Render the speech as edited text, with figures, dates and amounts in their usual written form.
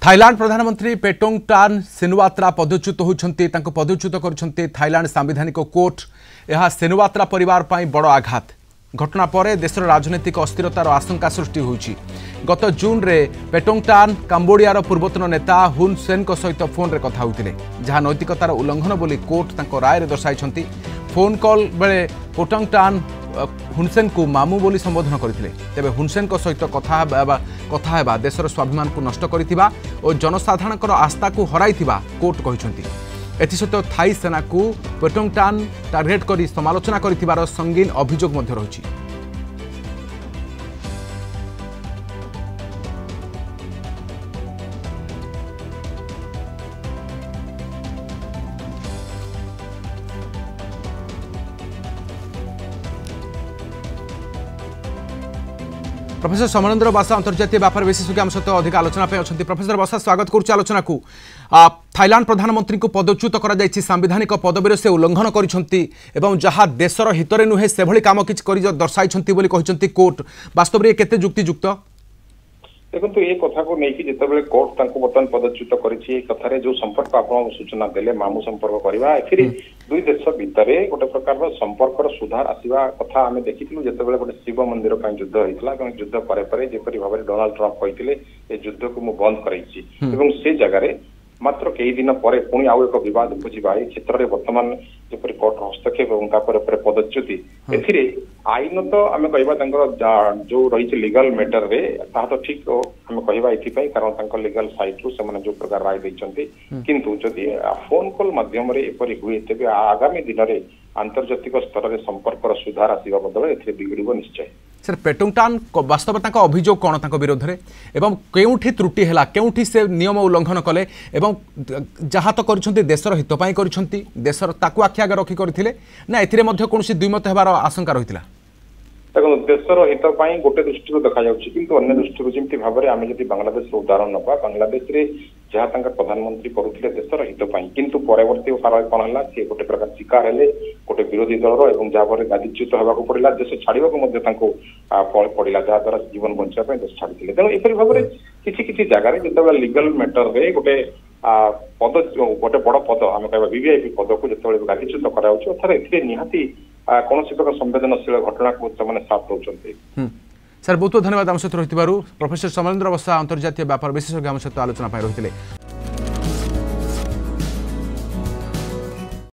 Thailand प्रधानमंत्री पेटोंगटान सिनवात्रा पदच्युत होती पदच्युत कर थाईलैंड संवैधानिक कोर्ट। यह सिनवात्रा परिवार पर बड़ आघात। घटना पर देशर राजनीतिक अस्थिरतार आशंका सृष्टि होती। गत जून में पेटोंगटान काम्बोडियार पूर्वतन नेता हुन सेन सहित फोन में कथा होते जहां नैतिकतार उल्लंघन बोली कोर्ट राय दर्शाई। फोन कॉल बेले पेटोंगटान हुनसेन को मामू बोली संबोधन करते तेज हुनसेन सहित कथा देशर स्वाभिमान को नष्ट करिथिबा और जनसाधारण आस्था को हराइथिबा कोर्ट कहते। एसत थाई सेना को पेटोंगटान टार्गेट कर समालोचना कर संगीन अभियोग रही। प्रोफेसर समरेन्द्र बसा अंतर्जातीय व्यापार विशेषज्ञ आम सहित अधिक आलोचना अच्छा। प्रोफेसर बसा स्वागत करुच्च आलोचना को। थाईलैंड प्रधानमंत्री को पदच्युत कर संवैधानिक पदवीर से उल्लंघन कर जहाँ देशर हितरे नुहे से भली काम किसी दर्शाई कोर्ट वास्तव में केते युक्तियुक्त। देखो ये कथा को लेकिन जिते कोर्ट बर्तमान पदच्युत कर जो संपर्क आप सूचना देले मामू संपर्क करवा दुई देश भितर गोटे प्रकार संपर्क सुधार आसवा कथा आम देखी जिते गोटे शिव मंदिर युद्ध होता युद्ध पर जपरी भाव में डोनाल्ड ट्रंप कहते युद्ध को मुझे बंद कर से जगह मात्र कई दिन पर पुणी आउ एक बद उपजा ए क्षेत्र में बर्तमान जपरी कोर्ट हस्तक्षेप और पदच्युति आईन तो आम कह जो रही लीगल मैटर रे तो ठीक आम कह कारण लीगल साइट रू से जो प्रकार राय देते किंतु जदि फोन कॉल मध्यम एपरी हुए तेज आगामी दिन में आंतर्जातिक स्तर में संपर्क सुधार आसवा बदल बिगड़ निश्चय। सर पेटोंगटान वास्तव में अभियोग कौन विरोध में एवं केउठी त्रुटि है केउठी से नियम उल्लंघन कले एवं जहाँ तो कर देशर हितपाई कर देशर ताकू आखि आगे रखी करथिले ना एथिरे मध्य कोनोसी द्विमत हेबार आशंका रहितला। देखो देशर हितपाई गोटे दृष्टि देखा किंतु अन्य दृष्टि जमी भाव में आम जब बांग्लादेश उदाहरण नवा बांग्लादेश जहाँ प्रधानमंत्री करुले देशर हितपाई किंतु परवर्ती काल कौन है सी गोटे प्रकार शिकार है गोटे विरोधी दलर और जहाँफल गादीच्युत होगा पड़ा देश छाड़ा पड़ा जहाद्वारा जीवन बचाई देश छाड़ी तेणु यपरी भाव में किसी जगह जो लीगल मैटर रे गोटे पद गोटे बड़ पद आम कह वीवीआईपी पद को जो गादीच्युत कर निहाती कौन प्रकार संवेदनशील घटना को साथ दौरान। सर बहुत बहुत धन्यवाद आम सहित रही। प्रोफेसर समरेन्द्र बसा अंतर्जातीय व्यापार विशेषज्ञ आम सहित आलोचना रही।